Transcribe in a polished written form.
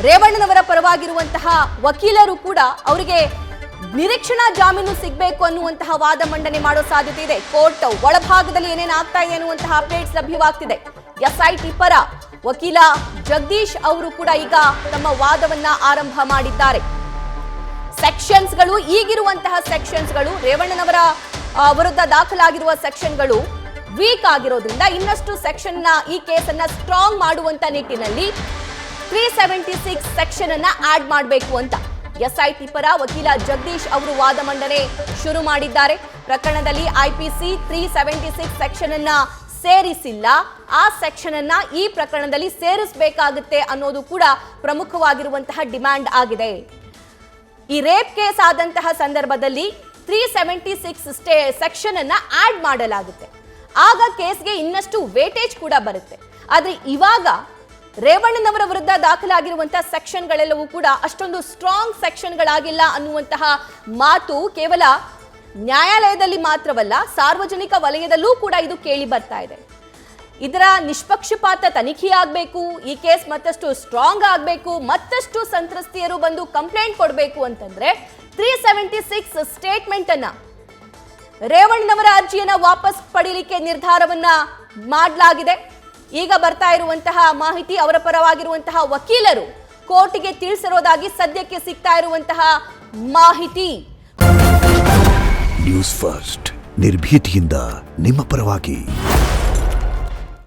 ರೇವಣ್ಣನವರ ಪರವಾಗಿರುವಂತಹ ವಕೀಲರು ಕೂಡ ಅವರಿಗೆ ನಿರೀಕ್ಷಣಾ ಜಾಮೀನು ಸಿಗಬೇಕು ಅನ್ನುವಂತಹ ವಾದ ಮಂಡನೆ ಮಾಡೋ ಸಾಧ್ಯತೆ ಇದೆ. ಕೋರ್ಟ್ ಒಳಭಾಗದಲ್ಲಿ ಏನೇನಾಗ್ತಾ ಇದೆ ಅನ್ನುವಂತಹ ಅಪ್ಡೇಟ್ಸ್ ಲಭ್ಯವಾಗ್ತಿದೆ. ಎಸ್ಐಟಿ ಪರ ವಕೀಲ ಜಗದೀಶ್ ಅವರು ಕೂಡ ಈಗ ತಮ್ಮ ವಾದವನ್ನ ಆರಂಭ ಮಾಡಿದ್ದಾರೆ. ಸೆಕ್ಷನ್ಸ್ಗಳು ಈಗಿರುವಂತಹ ಸೆಕ್ಷನ್ಸ್ಗಳು ರೇವಣ್ಣನವರ ವಿರುದ್ಧ ದಾಖಲಾಗಿರುವ ಸೆಕ್ಷನ್ಗಳು ವೀಕ್ ಆಗಿರೋದ್ರಿಂದ ಇನ್ನಷ್ಟು ಸೆಕ್ಷನ್ ಈ ಕೇಸನ್ನ ಸ್ಟ್ರಾಂಗ್ ಮಾಡುವಂತ ನಿಟ್ಟಿನಲ್ಲಿ 376 ಸೆಕ್ಷನ್ ಅನ್ನ ಆಡ್ ಮಾಡಬೇಕು ಅಂತ ಎಸ್ಐಟಿ ಪರ ವಕೀಲ ಜಗದೀಶ್ ಅವರು ವಾದ ಮಂಡನೆ ಶುರು ಮಾಡಿದ್ದಾರೆ. ಪ್ರಕರಣದಲ್ಲಿ ಐಪಿಸಿ 376 ಸೆಕ್ಷನ್ ಅನ್ನ ಸೇರಿಸಿಲ್ಲ, ಆ ಸೆಕ್ಷನ್ ಅನ್ನ ಈ ಪ್ರಕರಣದಲ್ಲಿ ಸೇರಿಸಬೇಕಾಗುತ್ತೆ ಅನ್ನೋದು ಕೂಡ ಪ್ರಮುಖವಾಗಿರುವಂತಹ ಡಿಮ್ಯಾಂಡ್ ಆಗಿದೆ. ಈ ರೇಪ್ ಕೇಸ್ ಆದಂತಹ ಸಂದರ್ಭದಲ್ಲಿ 376 ಸೆಕ್ಷನ್ ಅನ್ನ ಆಡ್ ಮಾಡಲಾಗುತ್ತೆ. ಆಗ ಕೇಸ್ಗೆ ಇನ್ನಷ್ಟು ವೇಟೇಜ್ ಕೂಡ ಬರುತ್ತೆ. ಆದ್ರೆ ಇವಾಗ ರೇವಣ್ಣನವರ ವಿರುದ್ಧ ದಾಖಲಾಗಿರುವಂತಹ ಸೆಕ್ಷನ್ಗಳೆಲ್ಲವೂ ಕೂಡ ಅಷ್ಟೊಂದು ಸ್ಟ್ರಾಂಗ್ ಸೆಕ್ಷನ್ಗಳಾಗಿಲ್ಲ ಅನ್ನುವಂತಹ ಮಾತು ಕೇವಲ ನ್ಯಾಯಾಲಯದಲ್ಲಿ ಮಾತ್ರವಲ್ಲ, ಸಾರ್ವಜನಿಕ ವಲಯದಲ್ಲೂ ಕೂಡ ಇದು ಕೇಳಿ ಬರ್ತಾ ಇದೆ. ಇದರ ನಿಷ್ಪಕ್ಷಪಾತ ತನಿಖೆಯಾಗಬೇಕು, ಈ ಕೇಸ್ ಮತ್ತಷ್ಟು ಸ್ಟ್ರಾಂಗ್ ಆಗಬೇಕು, ಮತ್ತಷ್ಟು ಸಂತ್ರಸ್ತೆಯರು ಬಂದು ಕಂಪ್ಲೇಂಟ್ ಕೊಡಬೇಕು ಅಂತಂದ್ರೆ 376 ಸ್ಟೇಟ್ಮೆಂಟ್ ಅನ್ನ ರೇವಣ್ಣನವರ ಅರ್ಜಿಯನ್ನ ವಾಪಸ್ ಪಡೆಯಲಿಕ್ಕೆ ನಿರ್ಧಾರವನ್ನ ಮಾಡಲಾಗಿದೆ. ಈಗ ಬರ್ತಾ ಇರುವಂತಹ ಮಾಹಿತಿ, ಅವರ ಪರವಾಗಿರುವಂತಹ ವಕೀಲರು ಕೋರ್ಟ್ಗೆ ತಿಳಿಸಿರೋದಾಗಿ ಸದ್ಯಕ್ಕೆ ಸಿಗ್ತಾ ಇರುವಂತಹ ಮಾಹಿತಿ. ನ್ಯೂಸ್ ಫಸ್ಟ್ ನಿರ್ಭೀತಿಯಿಂದ ನಿಮ್ಮ ಪರವಾಗಿ.